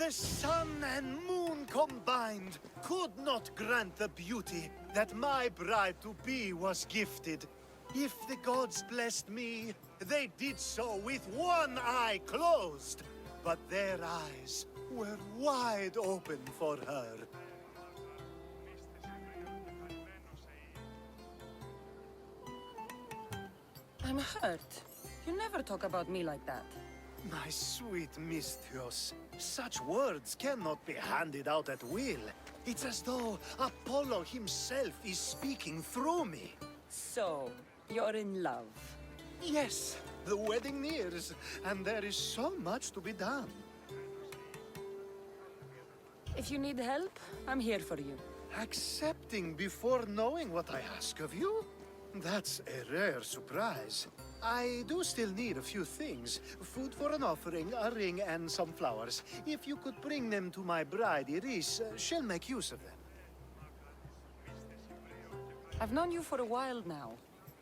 The sun and moon combined could not grant the beauty that my bride-to-be was gifted. If the gods blessed me, they did so with one eye closed. But their eyes were wide open for her. I'm hurt. You never talk about me like that. My sweet Misthios, such words cannot be handed out at will. It's as though Apollo himself is speaking through me. So, you're in love. Yes, the wedding nears, and there is so much to be done. If you need help, I'm here for you. Accepting before knowing what I ask of you? That's a rare surprise. I do still need a few things. Food for an offering, a ring, and some flowers. If you could bring them to my bride, Iris, she'll make use of them. I've known you for a while now,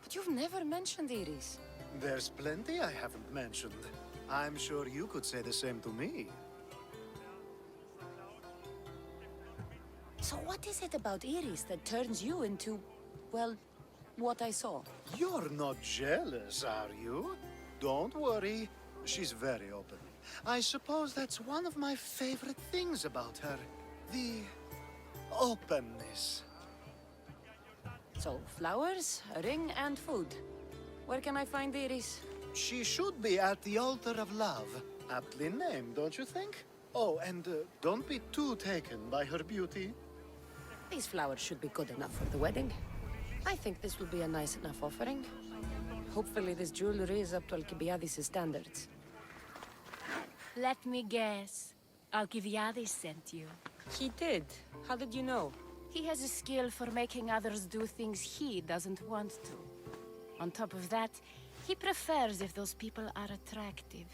but you've never mentioned Iris. There's plenty I haven't mentioned. I'm sure you could say the same to me. So what is it about Iris that turns you into, well, what I saw? You're not jealous, are you? Don't worry. She's very open. I suppose that's one of my favorite things about her. The openness. So, flowers, a ring, and food. Where can I find Iris? She should be at the altar of love. Aptly named, don't you think? Oh, and don't be too taken by her beauty. These flowers should be good enough for the wedding. I think this will be a nice enough offering. Hopefully this jewelry is up to Alcibiades' standards. Let me guess. Alcibiades sent you. He did. How did you know? He has a skill for making others do things he doesn't want to. On top of that, he prefers if those people are attractive.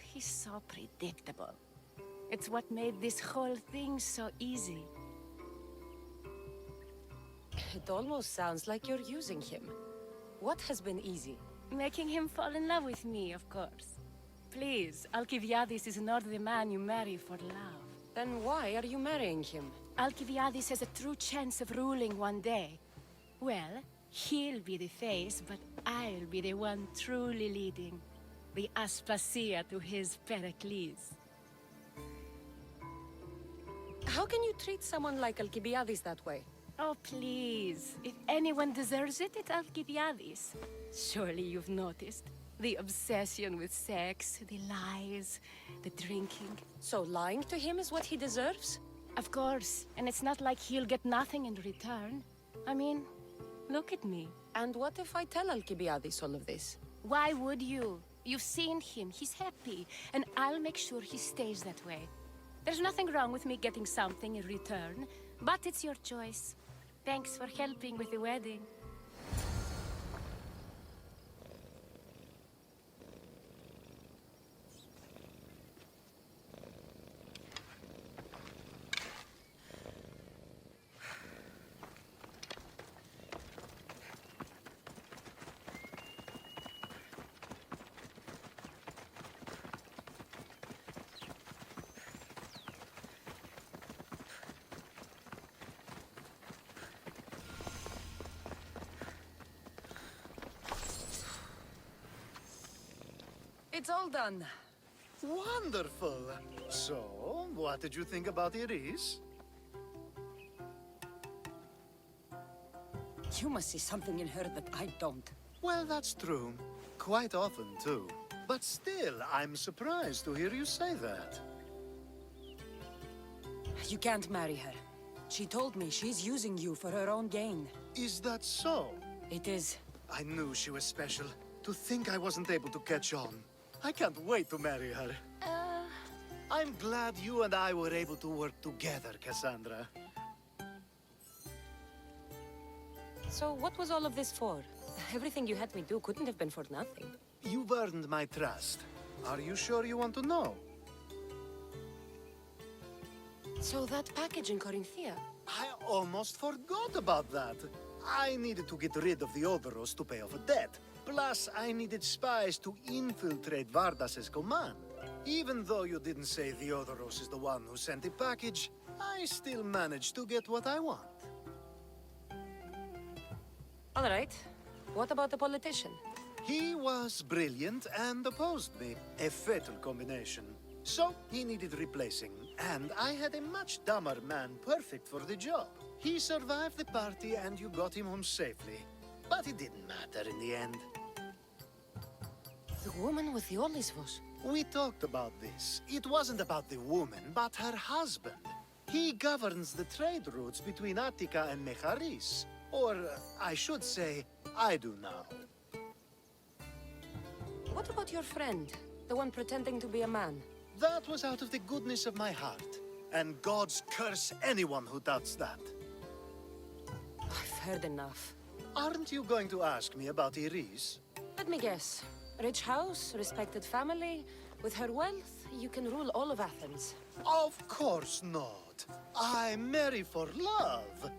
He's so predictable. It's what made this whole thing so easy. It almost sounds like you're using him. What has been easy? Making him fall in love with me, of course. Please, Alcibiades is not the man you marry for love. Then why are you marrying him? Alcibiades has a true chance of ruling one day. Well, he'll be the face, but I'll be the one truly leading. The Aspasia to his Pericles. How can you treat someone like Alcibiades that way? Oh, please. If anyone deserves it, it's Alcibiades. Surely you've noticed. The obsession with sex, the lies, the drinking. So lying to him is what he deserves? Of course. And it's not like he'll get nothing in return. I mean, look at me. And what if I tell Alcibiades all of this? Why would you? You've seen him. He's happy. And I'll make sure he stays that way. There's nothing wrong with me getting something in return, but it's your choice. Thanks for helping with the wedding. It's all done. Wonderful. So, what did you think about Iris? You must see something in her that I don't. Well, that's true. Quite often, too. But still, I'm surprised to hear you say that. You can't marry her. She told me she's using you for her own gain. Is that so? It is. I knew she was special. To think I wasn't able to catch on. I can't wait to marry her. I'm glad you and I were able to work together, Cassandra. So what was all of this for? Everything you had me do couldn't have been for nothing. You've earned my trust. Are you sure you want to know? So that package in Corinthia? I almost forgot about that. I needed to get rid of the Odoros to pay off a debt. Plus, I needed spies to infiltrate Vardas's command. Even though you didn't say Theodoros is the one who sent the package, I still managed to get what I want. All right. What about the politician? He was brilliant and opposed me. A fatal combination. So, he needed replacing, and I had a much dumber man perfect for the job. He survived the party and you got him home safely. But it didn't matter in the end. The woman with the Olisvos. We talked about this. It wasn't about the woman, but her husband. He governs the trade routes between Attica and Mecharis. Or, I should say, I do now. What about your friend? The one pretending to be a man? That was out of the goodness of my heart. And gods curse anyone who doubts that. I've heard enough. Aren't you going to ask me about Iris? Let me guess. Rich house, respected family. With her wealth, you can rule all of Athens. Of course not. I marry for love.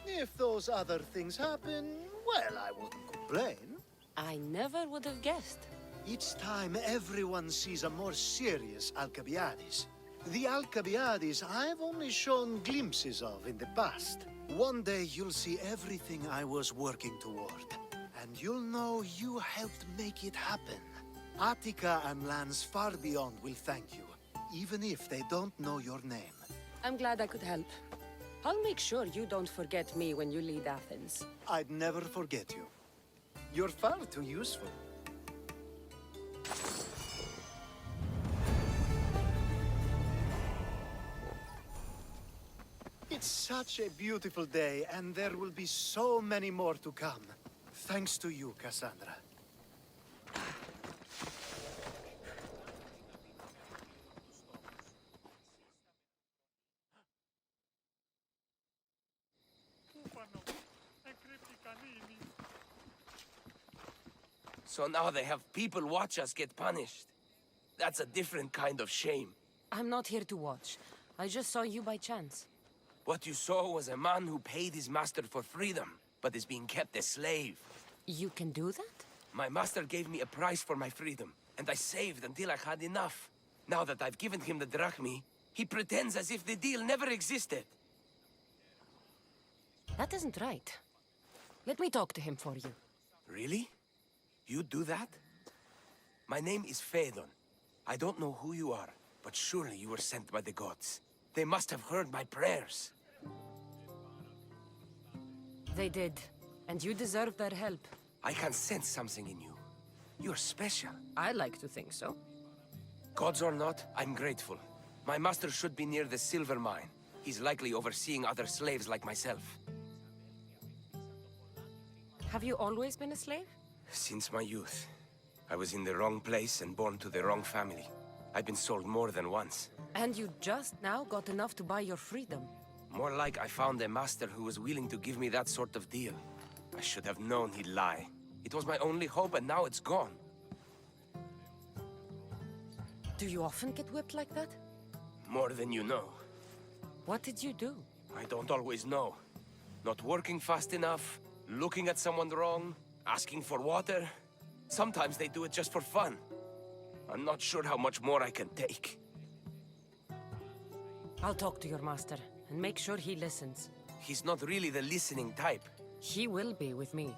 If those other things happen, well, I wouldn't complain. I never would have guessed. Each time everyone sees a more serious Alcibiades. The Alcibiades I've only shown glimpses of in the past. One day you'll see everything I was working toward. And you'll know you helped make it happen. Attica and lands far beyond will thank you, even if they don't know your name. I'm glad I could help. I'll make sure you don't forget me when you lead Athens. I'd never forget you. You're far too useful. It's such a beautiful day, and there will be so many more to come. Thanks to you, Cassandra. So now they have people watch us get punished. That's a different kind of shame. I'm not here to watch. I just saw you by chance. What you saw was a man who paid his master for freedom, but is being kept a slave. You can do that? My master gave me a price for my freedom, and I saved until I had enough. Now that I've given him the drachmi, he pretends as if the deal never existed. That isn't right. Let me talk to him for you. Really? You do that? My name is Phaedon. I don't know who you are, but surely you were sent by the gods. They must have heard my prayers. They did. And you deserve their help. I can sense something in you. You're special. I like to think so. Gods or not, I'm grateful. My master should be near the silver mine. He's likely overseeing other slaves like myself. Have you always been a slave? Since my youth. I was in the wrong place and born to the wrong family. I've been sold more than once. And you just now got enough to buy your freedom. More like I found a master who was willing to give me that sort of deal. I should have known he'd lie. It was my only hope, and now it's gone. Do you often get whipped like that? More than you know. What did you do? I don't always know. Not working fast enough, looking at someone wrong, asking for water. Sometimes they do it just for fun. I'm not sure how much more I can take. I'll talk to your master, and make sure he listens. He's not really the listening type. He will be with me.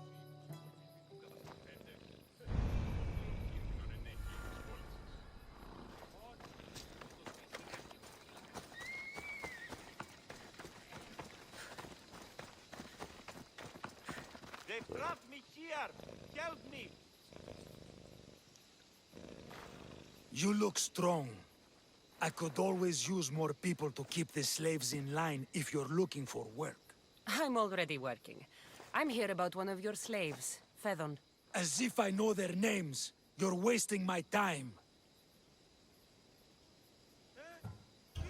They brought me here! Help me! You look strong. I could always use more people to keep the slaves in line if you're looking for work. I'm already working. I'm here about one of your slaves, Phaedon. As if I know their names. You're wasting my time.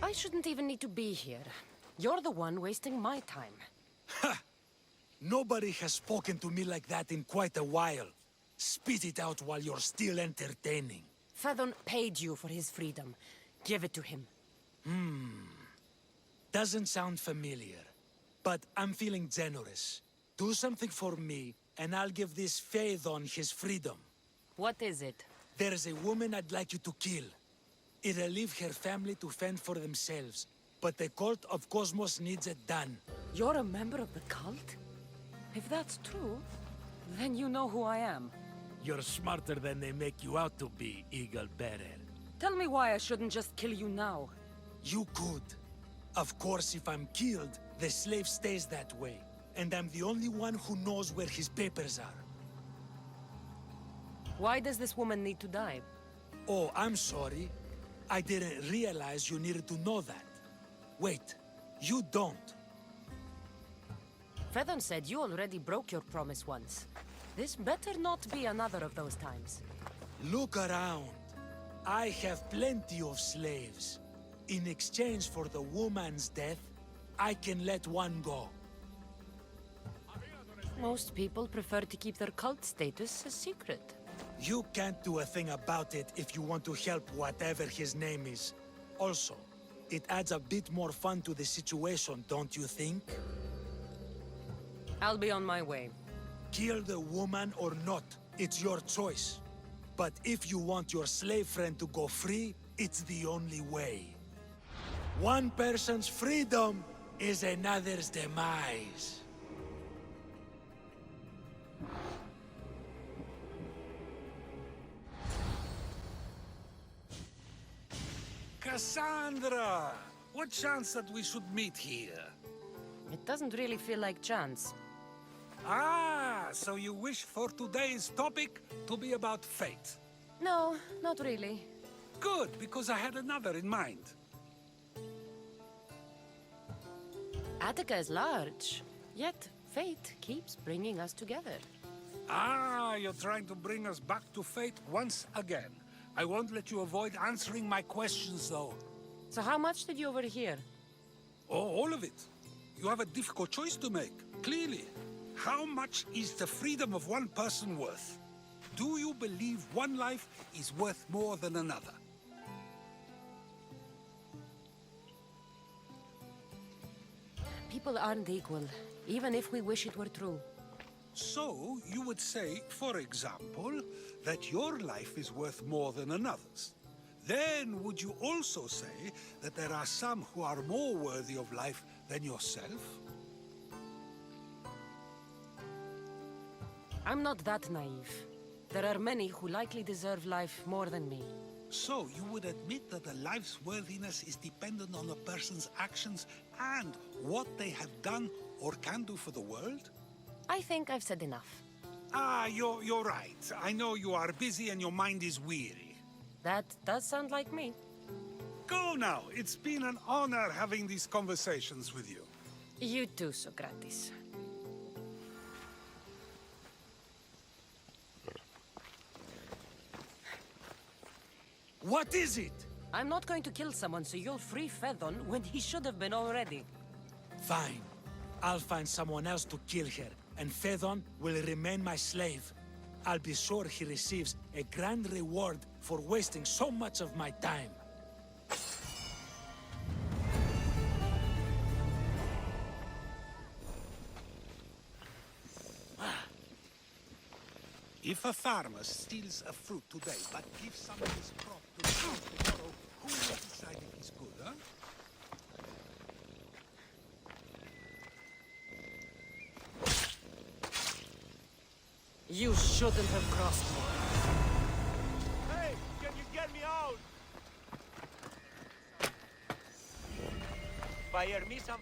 I shouldn't even need to be here. You're the one wasting my time. Ha! Nobody has spoken to me like that in quite a while. Spit it out while you're still entertaining. Phaedon paid you for his freedom. Give it to him. Doesn't sound familiar. But I'm feeling generous. Do something for me, and I'll give this Phaethon his freedom. What is it? There's a woman I'd like you to kill. It'll leave her family to fend for themselves, but the cult of Cosmos needs it done. You're a member of the cult? If that's true, then you know who I am. You're smarter than they make you out to be, Eagle Bearer. Tell me why I shouldn't just kill you now. You could. Of course, if I'm killed, the slave stays that way. And I'm the only one who knows where his papers are. Why does this woman need to die? Oh, I'm sorry. I didn't realize you needed to know that. Wait, you don't. Fredon said you already broke your promise once. This better not be another of those times. Look around. I have plenty of slaves. In exchange for the woman's death, I can let one go. Most people prefer to keep their cult status a secret. You can't do a thing about it if you want to help whatever his name is. Also, it adds a bit more fun to the situation, don't you think? I'll be on my way. Kill the woman or not, it's your choice. But if you want your slave friend to go free, it's the only way. One person's freedom is another's demise. Cassandra! What chance that we should meet here? It doesn't really feel like chance. Ah, so you wish for today's topic to be about fate. No, not really. Good, because I had another in mind. Attica is large, yet fate keeps bringing us together. Ah, you're trying to bring us back to fate once again. I won't let you avoid answering my questions, though. So how much did you overhear? Oh, all of it. You have a difficult choice to make, clearly. How much is the freedom of one person worth? Do you believe one life is worth more than another? People aren't equal, even if we wish it were true. So, you would say, for example, that your life is worth more than another's. Then, would you also say that there are some who are more worthy of life than yourself? I'm not that naive. There are many who likely deserve life more than me. So, you would admit that a life's worthiness is dependent on a person's actions and what they have done or can do for the world? I think I've said enough. Ah, you're right. I know you are busy and your mind is weary. That does sound like me. Go now. It's been an honor having these conversations with you. You too, Socrates. What is it? I'm not going to kill someone so you'll free Phaethon when he should have been already. Fine. I'll find someone else to kill her, and Phaethon will remain my slave. I'll be sure he receives a grand reward for wasting so much of my time. If a farmer steals a fruit today but gives some of his crop to the farm tomorrow, who will decide if he's good, huh? You shouldn't have crossed me. Hey, can you get me out? Fire me some.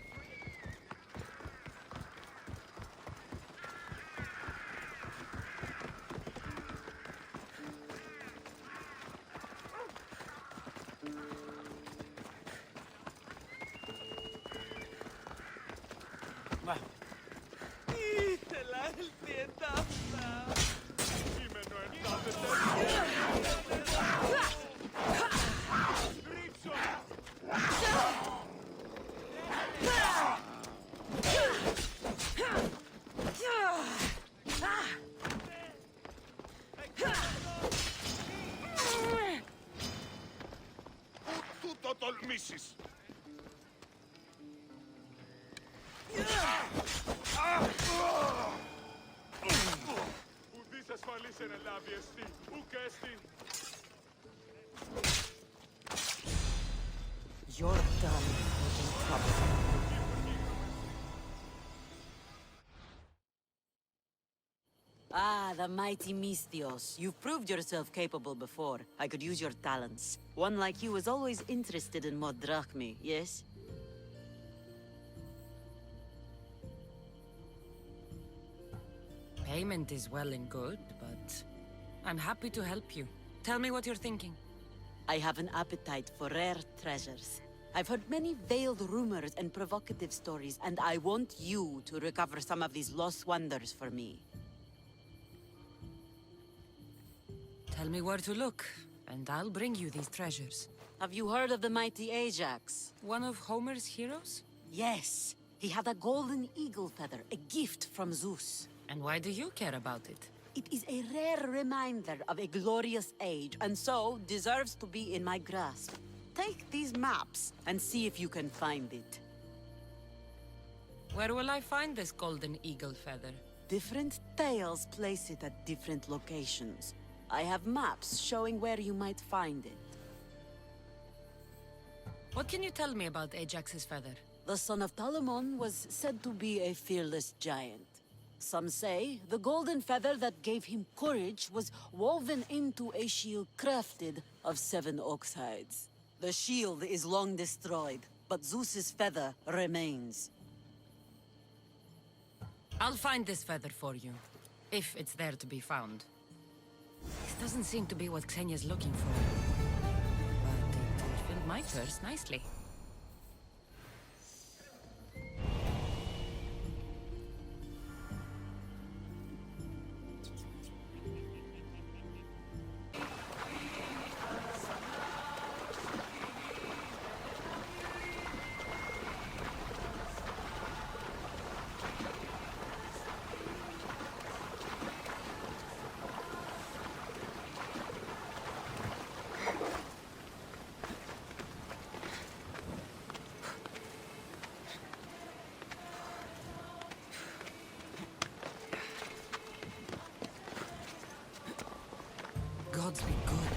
Total misses. You're done making trouble. Ah, the mighty Mistios. You've proved yourself capable before. I could use your talents. One like you is always interested in more drachmi, yes? Payment is well and good, but I'm happy to help you. Tell me what you're thinking. I have an appetite for rare treasures. I've heard many veiled rumors and provocative stories, and I want you to recover some of these lost wonders for me. Tell me where to look, and I'll bring you these treasures. Have you heard of the mighty Ajax? One of Homer's heroes? Yes. He had a golden eagle feather, a gift from Zeus. And why do you care about it? It is a rare reminder of a glorious age, and so deserves to be in my grasp. Take these maps and see if you can find it. Where will I find this golden eagle feather? Different tales place it at different locations. I have maps showing where you might find it. What can you tell me about Ajax's feather? The son of Telamon was said to be a fearless giant. Some say the golden feather that gave him courage was woven into a shield crafted of 7 ox hides. The shield is long destroyed, but Zeus's feather remains. I'll find this feather for you, if it's there to be found. This doesn't seem to be what Xenia's looking for. But it filled my purse nicely. Gods be good.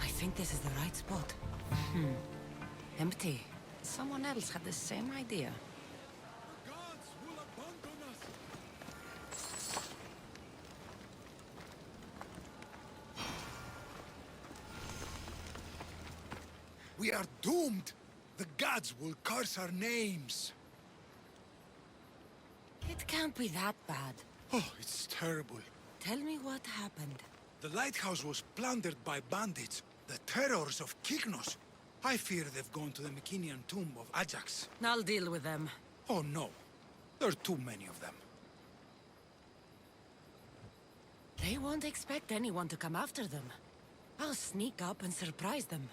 I think this is the right spot. Empty. Someone else had the same idea. We are doomed! The gods will curse our names! It can't be that bad. Oh, it's terrible. Tell me what happened. The lighthouse was plundered by bandits, the terrors of Kyknos. I fear they've gone to the Mycenaean tomb of Ajax. I'll deal with them. Oh no, there are too many of them. They won't expect anyone to come after them. I'll sneak up and surprise them.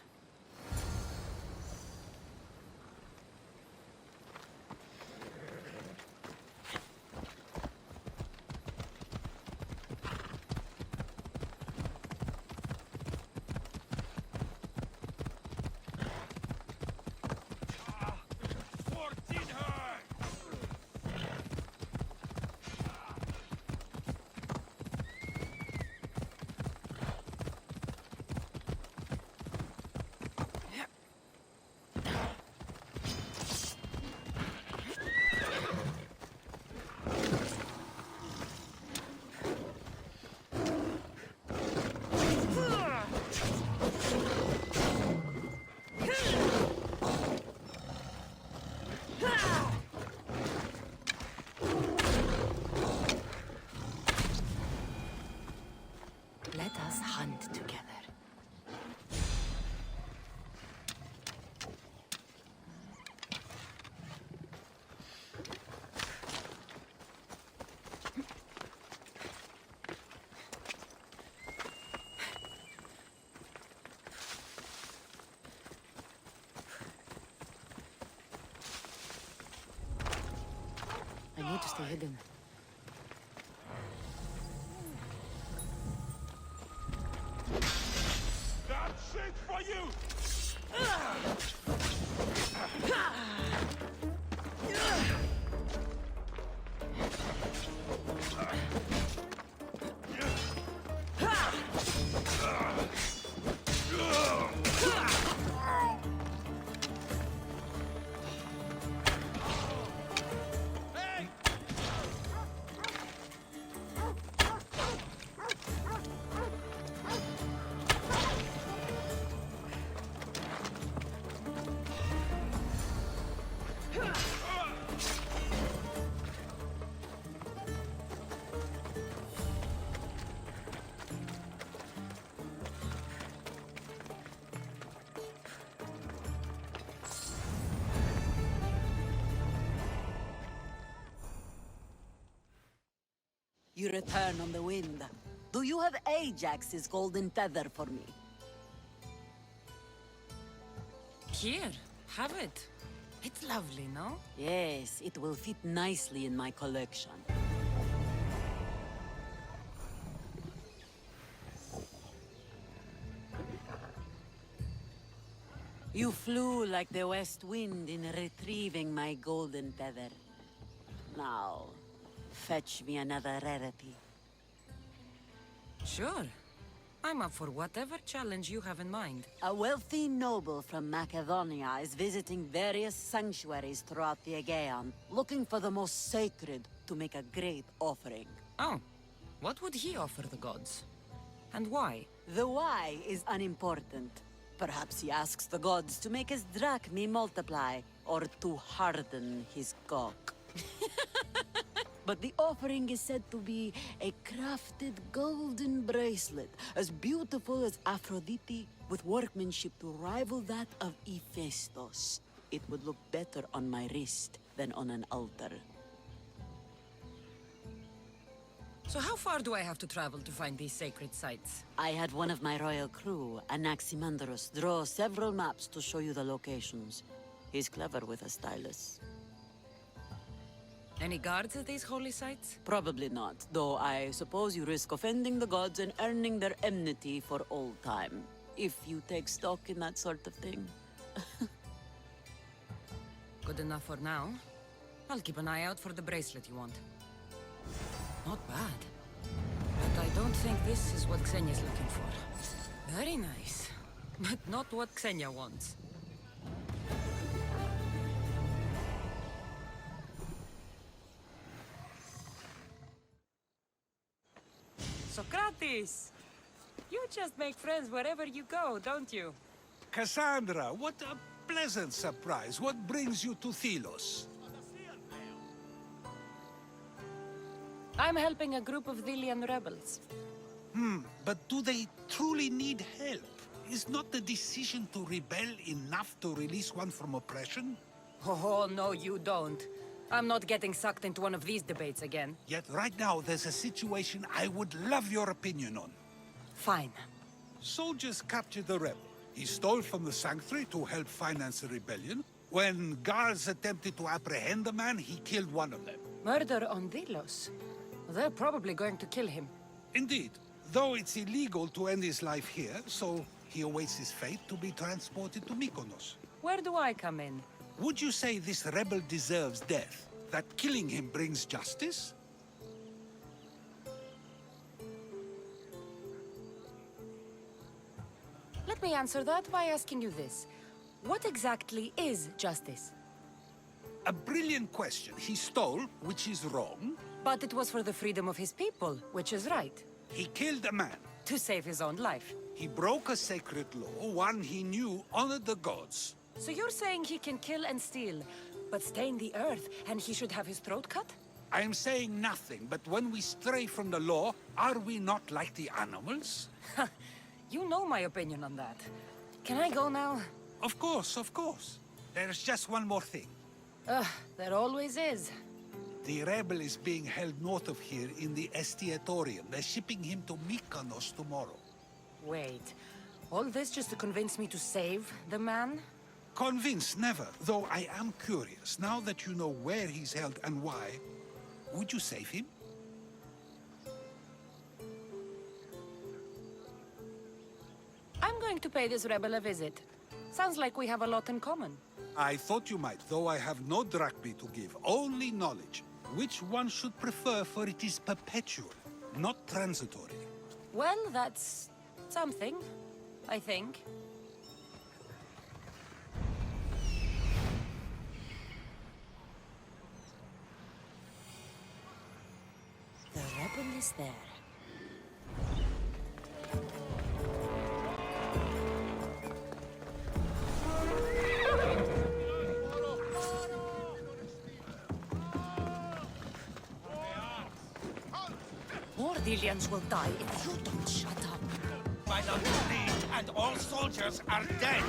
Let us hunt together. I need to stay hidden. That's it for you! you return on the wind. Do you have Ajax's golden feather for me? Here, have it. It's lovely, no? Yes, it will fit nicely in my collection. You flew like the west wind in retrieving my golden feather. Now, fetch me another rarity. Sure. I'm up for whatever challenge you have in mind. A wealthy noble from Macedonia is visiting various sanctuaries throughout the Aegean, looking for the most sacred to make a great offering. Oh, what would he offer the gods? And why? The why is unimportant. Perhaps he asks the gods to make his drachmi multiply, or to harden his cock. But the offering is said to be a crafted golden bracelet, as beautiful as Aphrodite, with workmanship to rival that of Hephaestus. It would look better on my wrist than on an altar. So how far do I have to travel to find these sacred sites? I had one of my royal crew, Anaximandros, draw several maps to show you the locations. He's clever with a stylus. Any guards at these holy sites? Probably not, though I suppose you risk offending the gods and earning their enmity for all time. If you take stock in that sort of thing. Good enough for now. I'll keep an eye out for the bracelet you want. Not bad. But I don't think this is what Xenia's looking for. Very nice. But not what Xenia wants. Socrates! You just make friends wherever you go, don't you? Cassandra, what a pleasant surprise. What brings you to Thelos? I'm helping a group of Delian rebels. But do they truly need help? Is not the decision to rebel enough to release one from oppression? Oh, no, you don't. I'm not getting sucked into one of these debates again. Yet right now there's a situation I would love your opinion on. Fine. Soldiers captured the rebel. He stole from the sanctuary to help finance the rebellion. When guards attempted to apprehend the man, he killed one of them. Murder on Delos. They're probably going to kill him. Indeed, though it's illegal to end his life here, so he awaits his fate to be transported to Mykonos. Where do I come in? Would you say this rebel deserves death? That killing him brings justice? Let me answer that by asking you this. What exactly is justice? A brilliant question. He stole, which is wrong. But it was for the freedom of his people, which is right. He killed a man. To save his own life. He broke a sacred law, one he knew honored the gods. So you're saying he can kill and steal, but stain the earth, and he should have his throat cut? I am saying nothing, but when we stray from the law, are we not like the animals? You know my opinion on that. Can I go now? Of course, of course. There's just one more thing. There always is. The rebel is being held north of here in the Estiatorium. They're shipping him to Mykonos tomorrow. Wait, all this just to convince me to save the man? Convinced, never. Though I am curious, now that you know where he's held and why, would you save him? I'm going to pay this rebel a visit. Sounds like we have a lot in common. I thought you might, though I have no drachmi to give, only knowledge. Which one should prefer, for it is perpetual, not transitory. Well, that's something, I think. The rebel is there. More Delians will die if you don't shut up. By the fleet, and all soldiers are dead.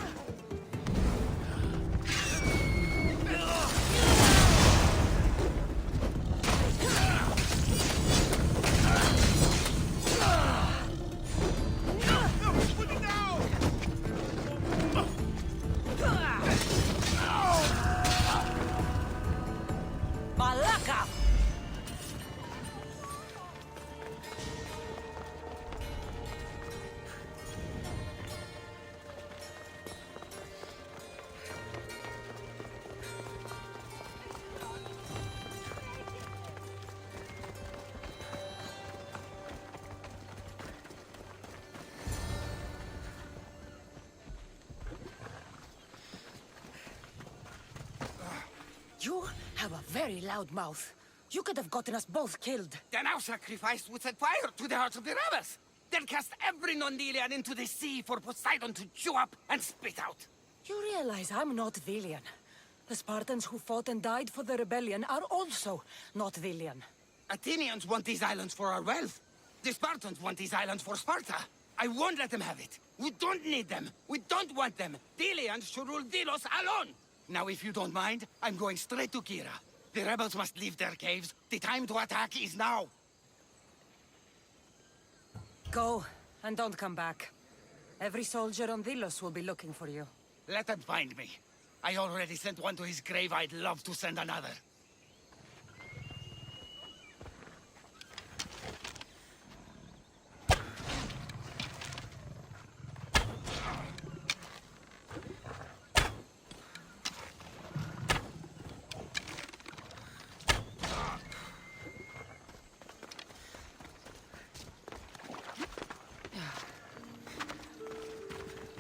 You have a very loud mouth. You could have gotten us both killed. Then our sacrifice would set fire to the hearts of the rebels. Then cast every non-Delian into the sea for Poseidon to chew up and spit out. You realize I'm not Delian. The Spartans who fought and died for the rebellion are also not Delian. Athenians want these islands for our wealth. The Spartans want these islands for Sparta. I won't let them have it. We don't need them. We don't want them. Delians should rule Delos alone. Now, if you don't mind, I'm going straight to Kira. The rebels must leave their caves. The time to attack is now. Go, and don't come back. Every soldier on Delos will be looking for you. Let them find me. I already sent one to his grave. I'd love to send another.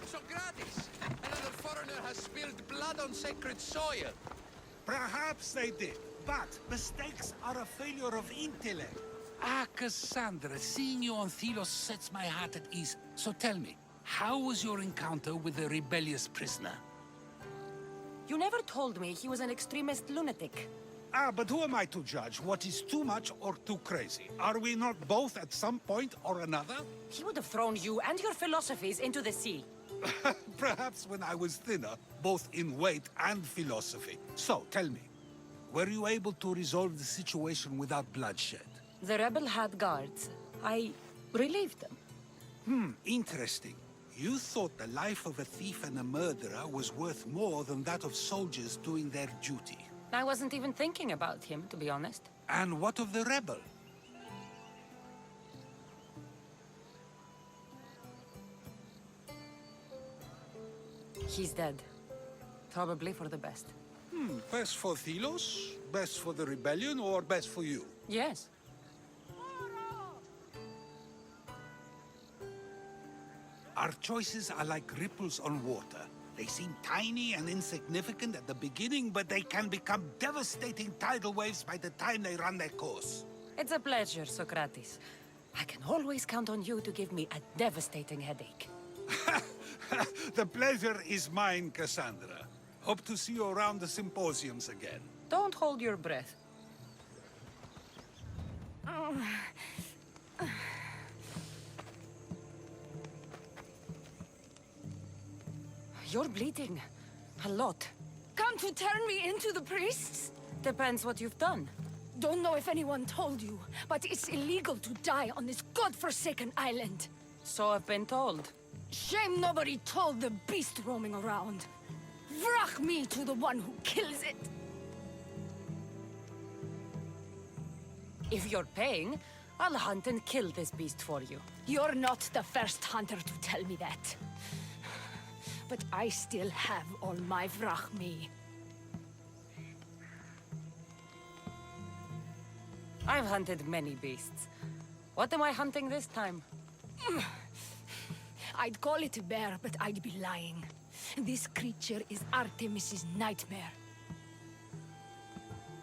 Socrates! Another foreigner has spilled blood on sacred soil. Perhaps they did, but mistakes are a failure of intellect. Ah, Cassandra, seeing you on Thelos sets my heart at ease. So tell me, how was your encounter with the rebellious prisoner? You never told me he was an extremist lunatic. Ah, but who am I to judge what is too much or too crazy? Are we not both at some point or another? He would have thrown you and your philosophies into the sea. Perhaps when I was thinner, both in weight and philosophy. So, tell me, were you able to resolve the situation without bloodshed? The rebel had guards. I relieved them. Interesting. You thought the life of a thief and a murderer was worth more than that of soldiers doing their duty. I wasn't even thinking about him, to be honest. And what of the rebel? He's dead. Probably for the best. Best for Thelos? Best for the rebellion, or best for you? Yes. Our choices are like ripples on water. They seem tiny and insignificant at the beginning, but they can become devastating tidal waves by the time they run their course. It's a pleasure, Socrates. I can always count on you to give me a devastating headache. The pleasure is mine, Cassandra. Hope to see you around the symposiums again. Don't hold your breath. You're bleeding. A lot. Come to turn me into the priests? Depends what you've done. Don't know if anyone told you, but it's illegal to die on this godforsaken island. So I've been told. Shame nobody told the beast roaming around. Vrach me to the one who kills it. If you're paying, I'll hunt and kill this beast for you. You're not the first hunter to tell me that. But I still have all my vrach me. I've hunted many beasts. What am I hunting this time? I'd call it a bear, but I'd be lying. This creature is Artemis's nightmare.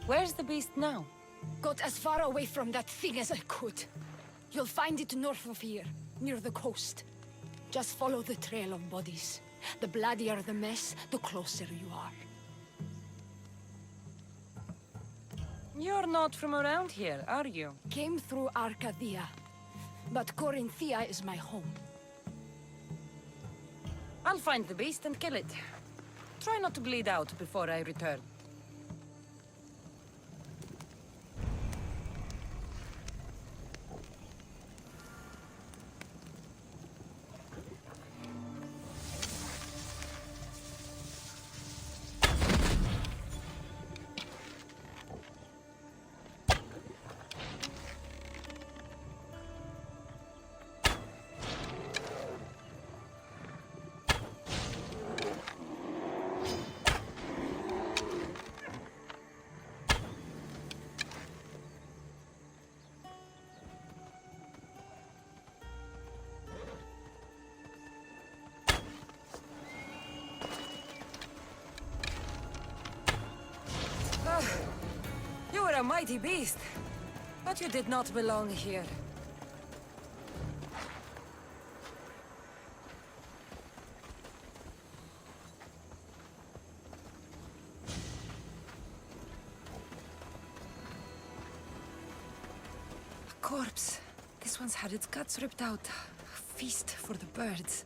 Where's the beast now? Got as far away from that thing as I could. You'll find it north of here, near the coast. Just follow the trail of bodies. The bloodier the mess, the closer you are. You're not from around here, are you? Came through Arcadia, but Corinthia is my home. I'll find the beast and kill it. Try not to bleed out before I return. a mighty beast. But you did not belong here. A corpse. This one's had its guts ripped out. A feast for the birds.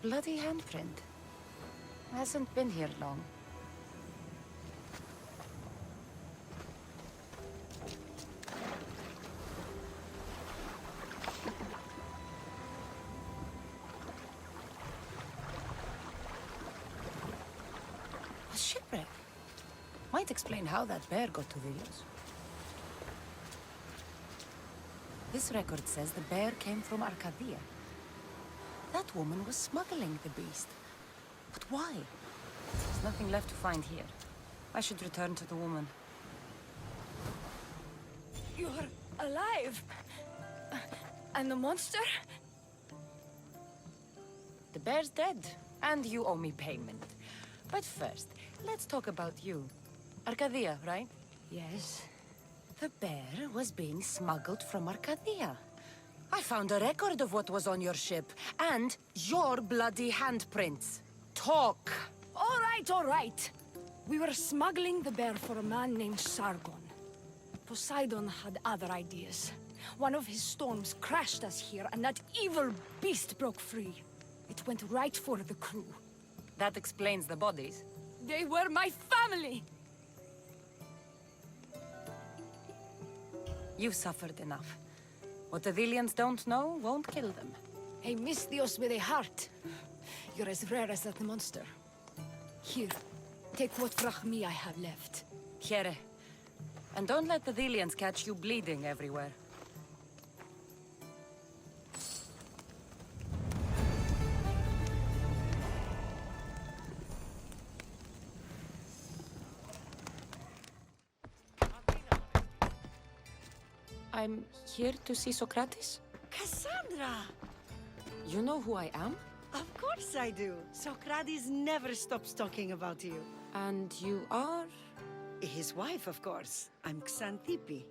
Bloody handprint. Hasn't been here long. A shipwreck. Might explain how that bear got to Villos. This record says the bear came from Arcadia. That woman was smuggling the beast. But why? There's nothing left to find here. I should return to the woman. You're alive! And the monster? The bear's dead, and you owe me payment. But first, let's talk about you. Arcadia, right? Yes. The bear was being smuggled from Arcadia. I found a record of what was on your ship, and your bloody handprints. Talk! All right. We were smuggling the bear for a man named Sargon. Poseidon had other ideas. One of his storms crashed us here, and that evil beast broke free. It went right for the crew. That explains the bodies. They were my family! You've suffered enough. What the Villians don't know won't kill them. A Misthios with a heart. You're as rare as that monster. Here, take what frachmi I have left. Here. And don't let the Villians catch you bleeding everywhere. I'm here to see Socrates. Cassandra! You know who I am? Of course I do. Socrates never stops talking about you. And you are? His wife, of course. I'm Xanthippe.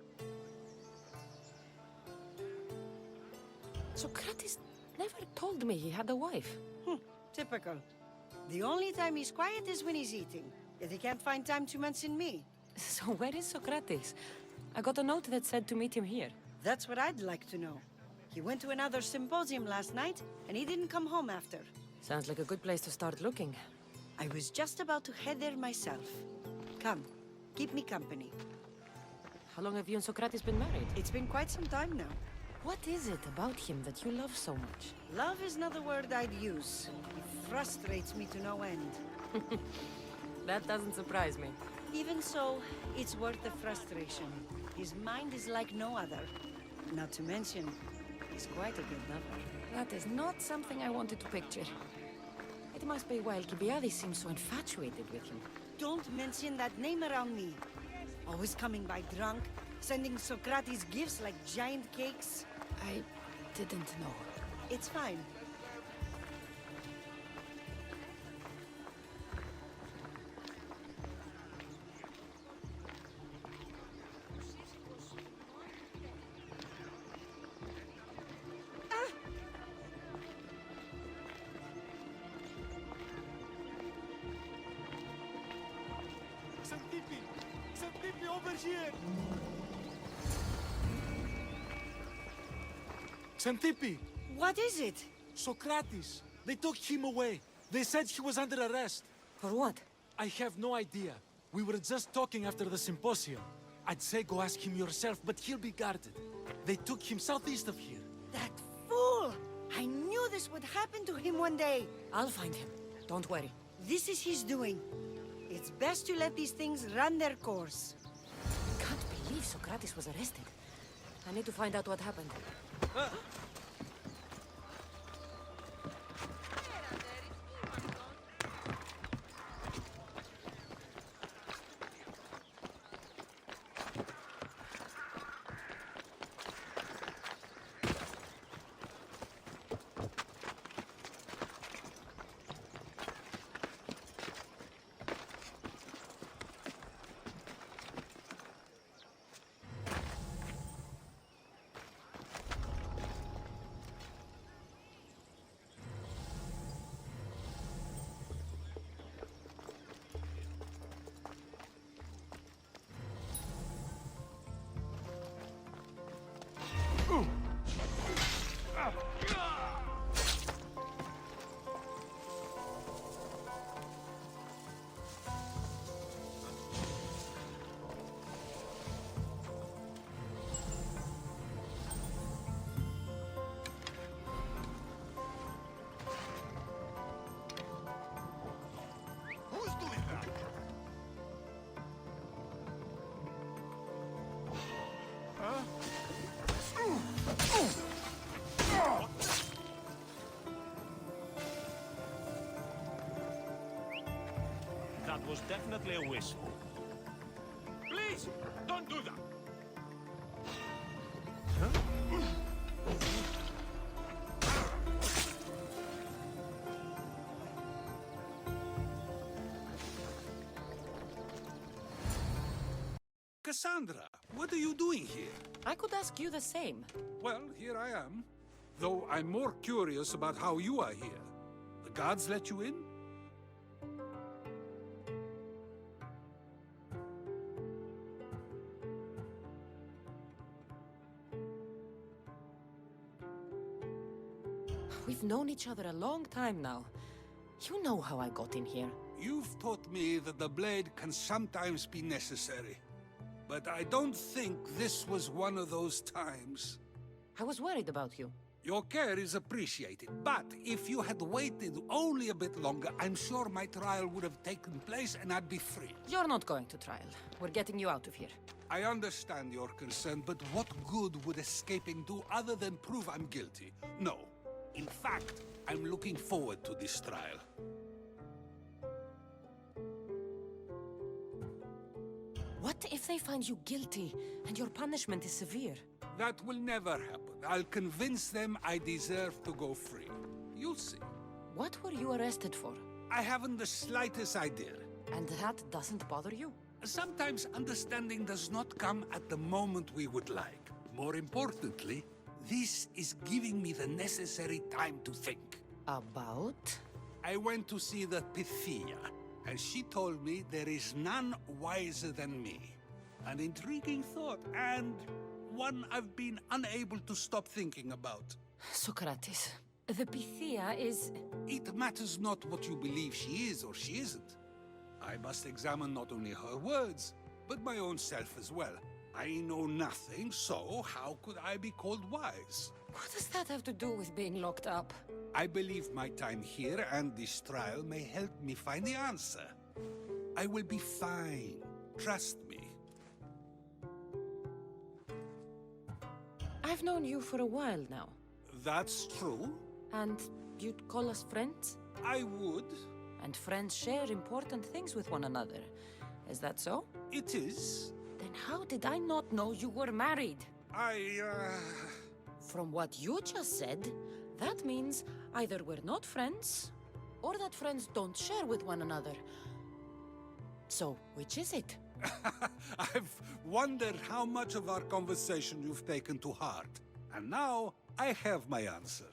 Socrates never told me he had a wife. Typical. The only time he's quiet is when he's eating. Yet he can't find time to mention me. So where is Socrates? I got a note that said to meet him here. That's what I'd like to know. He went to another symposium last night, and he didn't come home after. Sounds like a good place to start looking. I was just about to head there myself. Come, keep me company. How long have you and Socrates been married? It's been quite some time now. What is it about him that you love so much? Love is not the word I'd use. He frustrates me to no end. That doesn't surprise me. Even so, it's worth the frustration. His mind is like no other. Not to mention, he's quite a good lover. That is not something I wanted to picture. It must be why Alcibiades seems so infatuated with him. Don't mention that name around me. Always coming by drunk, sending Socrates gifts like giant cakes. I didn't know. It's fine. Xanthippe, over here! Xanthippe! What is it? Socrates! They took him away. They said he was under arrest. For what? I have no idea. We were just talking after the symposium. I'd say go ask him yourself, but he'll be guarded. They took him southeast of here. That fool! I knew this would happen to him one day. I'll find him. Don't worry. This is his doing. It's best to let these things run their course. Can't believe Socrates was arrested. I need to find out what happened. Who's doing that? That was definitely a whistle. Please, don't do that. Cassandra, what are you doing here? I could ask you the same. Well, here I am. Though I'm more curious about how you are here. The guards let you in? We've known each other a long time now. You know how I got in here. You've taught me that the blade can sometimes be necessary. But I don't think this was one of those times. I was worried about you. Your care is appreciated, but if you had waited only a bit longer, I'm sure my trial would have taken place and I'd be free. You're not going to trial. We're getting you out of here. I understand your concern, but what good would escaping do other than prove I'm guilty? No. In fact, I'm looking forward to this trial. What if they find you guilty and your punishment is severe? That will never happen. I'll convince them I deserve to go free. You'll see. What were you arrested for? I haven't the slightest idea. And that doesn't bother you? Sometimes understanding does not come at the moment we would like. More importantly, this is giving me the necessary time to think. About? I went to see the P50, and she told me there is none wiser than me. An intriguing thought, and one I've been unable to stop thinking about. Socrates, the Pythia is... It matters not what you believe she is or she isn't. I must examine not only her words, but my own self as well. I know nothing, so how could I be called wise? What does that have to do with being locked up? I believe my time here and this trial may help me find the answer. I will be fine. Trust me. I've known you for a while now. That's true. And you'd call us friends? I would. And friends share important things with one another. Is that so? It is. Then how did I not know you were married? From what you just said, that means either we're not friends, or that friends don't share with one another. So, which is it? I've wondered how much of our conversation you've taken to heart. And now, I have my answer.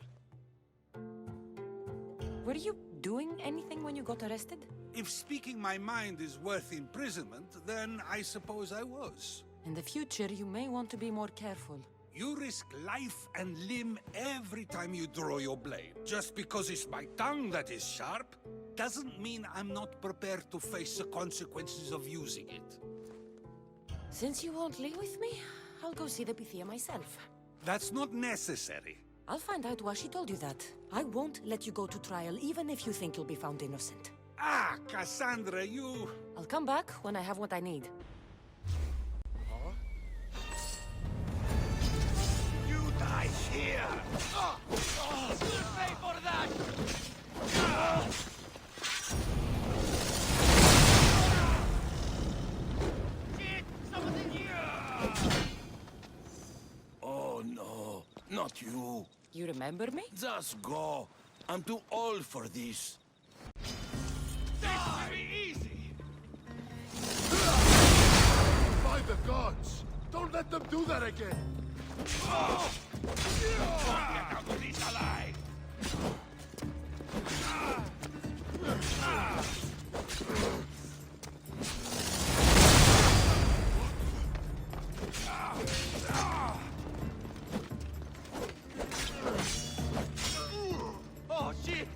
Were you doing anything when you got arrested? If speaking my mind is worth imprisonment, then I suppose I was. In the future, you may want to be more careful. You risk life and limb every time you draw your blade. Just because it's my tongue that is sharp, doesn't mean I'm not prepared to face the consequences of using it. Since you won't leave with me, I'll go see the Pythia myself. That's not necessary. I'll find out why she told you that. I won't let you go to trial, even if you think you'll be found innocent. Ah, Cassandra, you... I'll come back when I have what I need. You die here! Pay for that! Shit! Someone's in here! Oh no, not you. You remember me? Just go. I'm too old for this. By the gods! Don't let them do that again! Get out of this alive! Oh shit!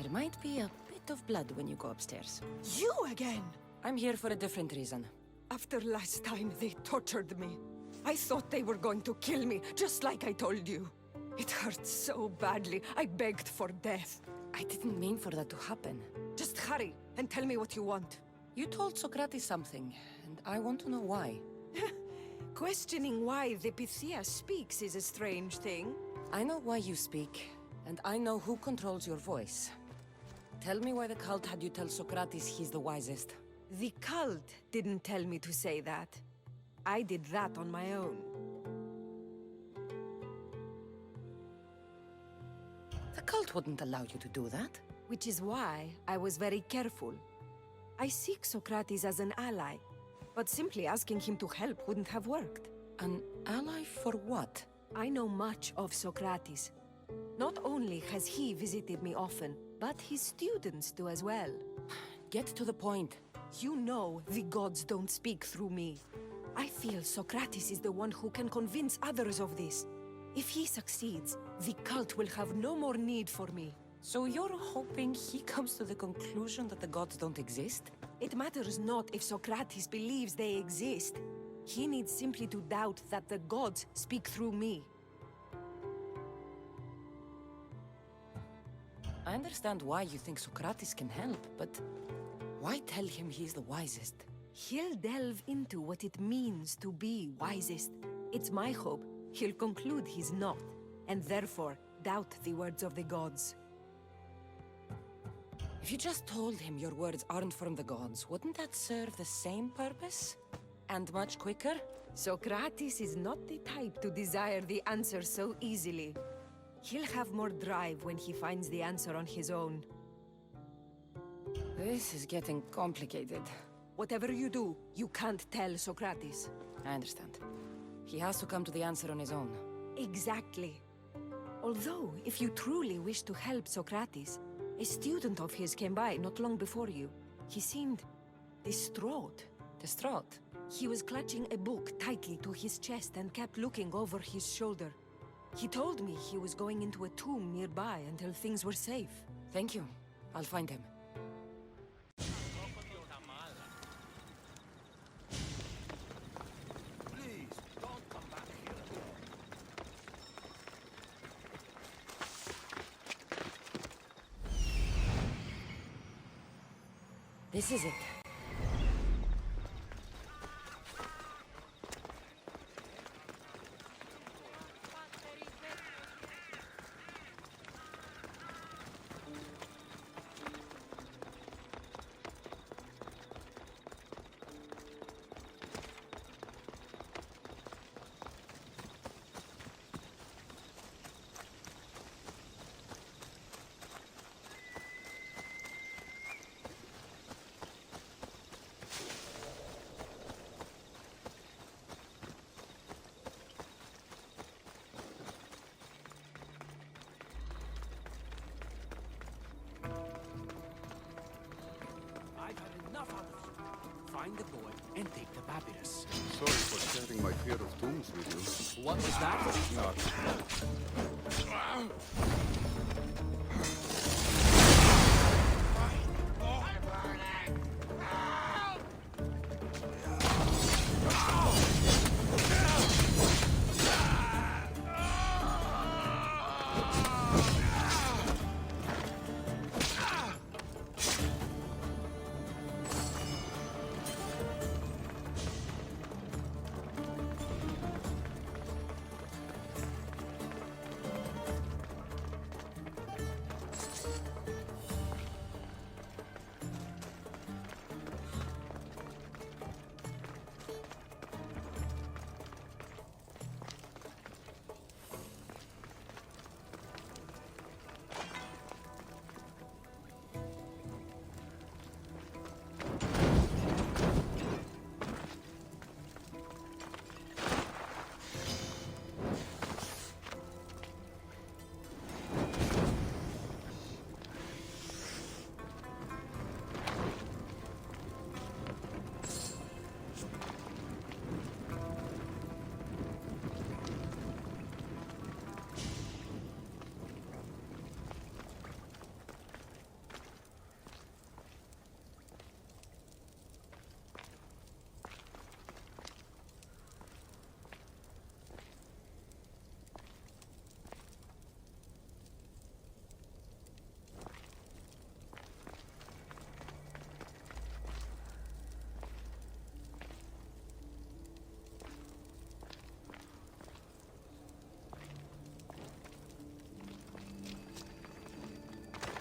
There might be a bit of blood when you go upstairs. You again? I'm here for a different reason. After last time, they tortured me. I thought they were going to kill me, just like I told you. It hurt so badly, I begged for death. I didn't mean for that to happen. Just hurry, and tell me what you want. You told Socrates something, and I want to know why. Questioning why the Pythia speaks is a strange thing. I know why you speak, and I know who controls your voice. Tell me why the cult had you tell Socrates he's the wisest. The cult didn't tell me to say that. I did that on my own. The cult wouldn't allow you to do that. Which is why I was very careful. I seek Socrates as an ally, but simply asking him to help wouldn't have worked. An ally for what? I know much of Socrates. Not only has he visited me often, but his students do as well. Get to the point. You know the gods don't speak through me. I feel Socrates is the one who can convince others of this. If he succeeds, the cult will have no more need for me. So you're hoping he comes to the conclusion that the gods don't exist? It matters not if Socrates believes they exist. He needs simply to doubt that the gods speak through me. I understand why you think Socrates can help, but why tell him he's the wisest? He'll delve into what it means to be wisest. It's my hope he'll conclude he's not, and therefore doubt the words of the gods. If you just told him your words aren't from the gods, wouldn't that serve the same purpose? And much quicker? Socrates is not the type to desire the answer so easily. He'll have more drive when he finds the answer on his own. This is getting complicated. Whatever you do, you can't tell Socrates. I understand. He has to come to the answer on his own. Exactly. Although, if you truly wish to help Socrates, a student of his came by not long before you. He seemed distraught. Distraught? He was clutching a book tightly to his chest and kept looking over his shoulder. He told me he was going into a tomb nearby until things were safe. Thank you. I'll find him. Please, don't come back here again. This is it. enough others. Find the boy and take the papyrus. Sorry for sharing my fear of tombs with you. What was that?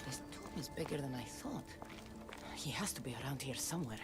This tomb is bigger than I thought. He has to be around here somewhere.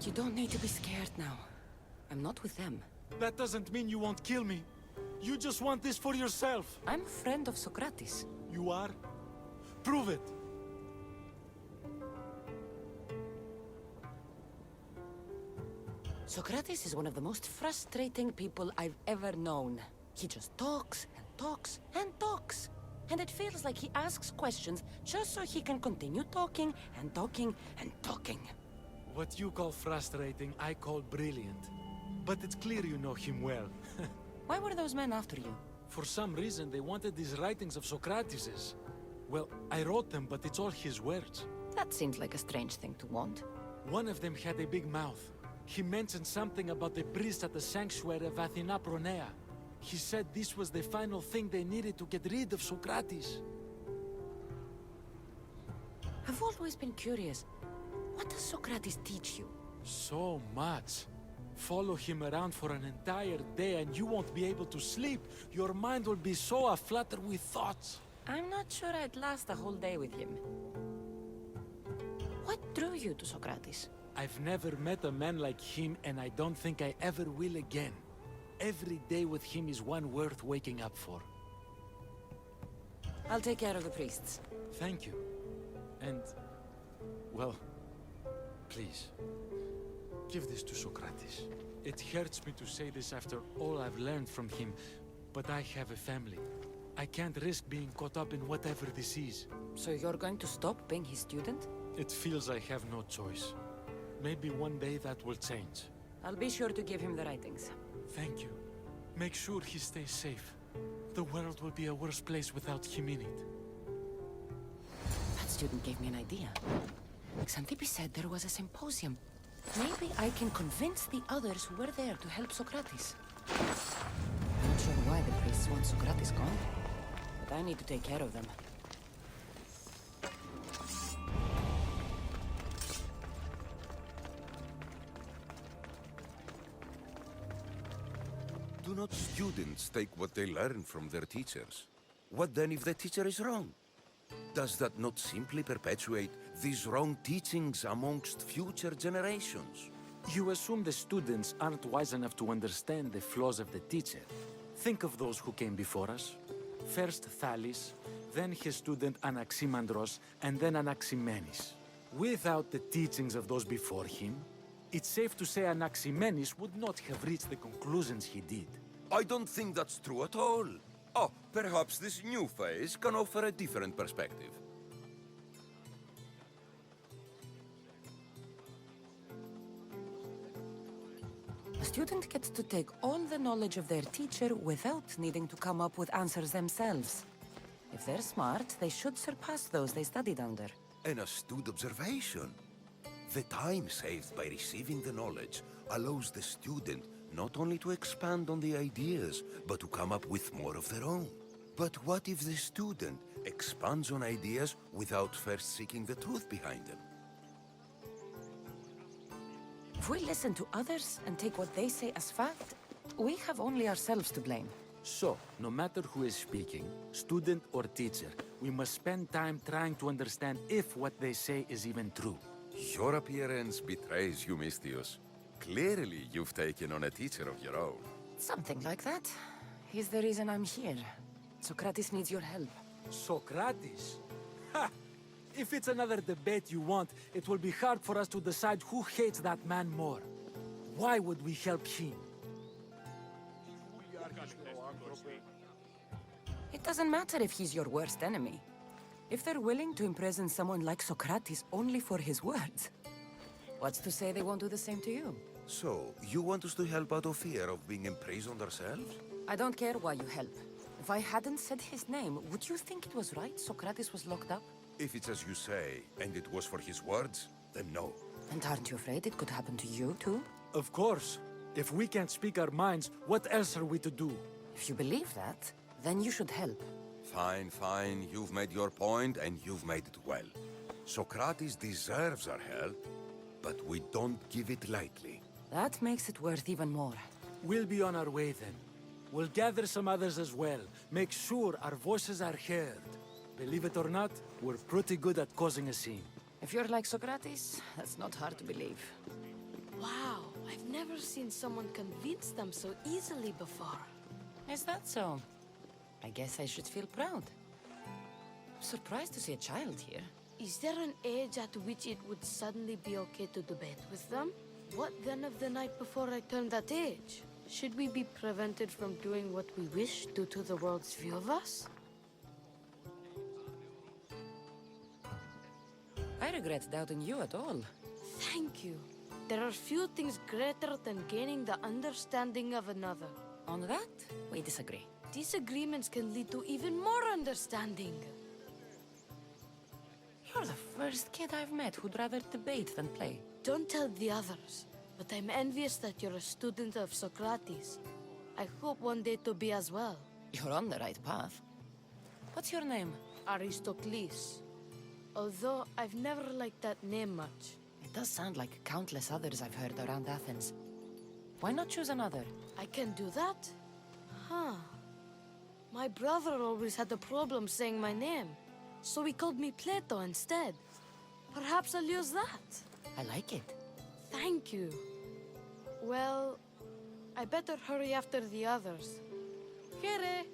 You don't need to be scared now. I'm not with them. That doesn't mean you won't kill me. You just want this for yourself. I'm a friend of Socrates. You are? Prove it. Socrates is one of the most frustrating people I've ever known. He just talks and talks and talks. And it feels like he asks questions just so he can continue talking and talking and talking. What you call frustrating, I call brilliant. But it's clear you know him well. Why were those men after you? For some reason, they wanted these writings of Socrates's. Well, I wrote them, but it's all his words. That seems like a strange thing to want. One of them had a big mouth. He mentioned something about the priest at the sanctuary of Athena Pronea. He said this was the final thing they needed to get rid of Socrates. I've always been curious. What does Socrates teach you? So much. Follow him around for an entire day and you won't be able to sleep. Your mind will be so aflutter with thoughts. I'm not sure I'd last a whole day with him. What drew you to Socrates? I've never met a man like him and I don't think I ever will again. Every day with him is one worth waking up for. I'll take care of the priests. Thank you. And, well, please, give this to Socrates. It hurts me to say this after all I've learned from him, but I have a family. I can't risk being caught up in whatever this is. So you're going to stop being his student? It feels I have no choice. Maybe one day that will change. I'll be sure to give him the writings. Thank you. Make sure he stays safe. The world will be a worse place without him in it. That student gave me an idea. Xanthippe said there was a symposium. Maybe I can convince the others who were there to help Socrates. I'm not sure why the priests want Socrates gone, but I need to take care of them. Do not students take what they learn from their teachers? What then if the teacher is wrong? Does that not simply perpetuate these wrong teachings amongst future generations? You assume the students aren't wise enough to understand the flaws of the teacher. Think of those who came before us. First Thales, then his student Anaximandros, and then Anaximenes. Without the teachings of those before him, it's safe to say Anaximenes would not have reached the conclusions he did. I don't think that's true at all. Oh, perhaps this new phase can offer a different perspective. A student gets to take all the knowledge of their teacher without needing to come up with answers themselves. If they're smart, they should surpass those they studied under. An astute observation. The time saved by receiving the knowledge allows the student not only to expand on the ideas, but to come up with more of their own. But what if the student expands on ideas without first seeking the truth behind them? If we listen to others and take what they say as fact, we have only ourselves to blame. So, no matter who is speaking, student or teacher, we must spend time trying to understand if what they say is even true. Your appearance betrays you, Mystios. Clearly, you've taken on a teacher of your own. Something like that. He's the reason I'm here. Socrates needs your help. Socrates? Ha! If it's another debate you want, it will be hard for us to decide who hates that man more. Why would we help him? It doesn't matter if he's your worst enemy. If they're willing to imprison someone like Socrates only for his words, what's to say they won't do the same to you? So, you want us to help out of fear of being imprisoned ourselves? I don't care why you help. If I hadn't said his name, would you think it was right Socrates was locked up? If it's as you say, and it was for his words, then no. And aren't you afraid it could happen to you, too? Of course. If we can't speak our minds, what else are we to do? If you believe that, then you should help. Fine, fine. You've made your point, and you've made it well. Socrates deserves our help, but we don't give it lightly. That makes it worth even more. We'll be on our way then. We'll gather some others as well. Make sure our voices are heard. Believe it or not, we're pretty good at causing a scene. If you're like Socrates, that's not hard to believe. Wow, I've never seen someone convince them so easily before. Is that so? I guess I should feel proud. I'm surprised to see a child here. Is there an age at which it would suddenly be okay to debate with them? What then of the night before I turned that age? Should we be prevented from doing what we wish due to the world's view of us? I regret doubting you at all. Thank you. There are few things greater than gaining the understanding of another. On that, we disagree. Disagreements can lead to even more understanding. You're the first kid I've met who'd rather debate than play. Don't tell the others, but I'm envious that you're a student of Socrates. I hope one day to be as well. You're on the right path. What's your name? Aristocles. Although I've never liked that name much. It does sound like countless others I've heard around Athens. Why not choose another? I can do that? Huh. My brother always had a problem saying my name, so he called me Plato instead. Perhaps I'll use that. I like it. Thank you. Well, I better hurry after the others. Here.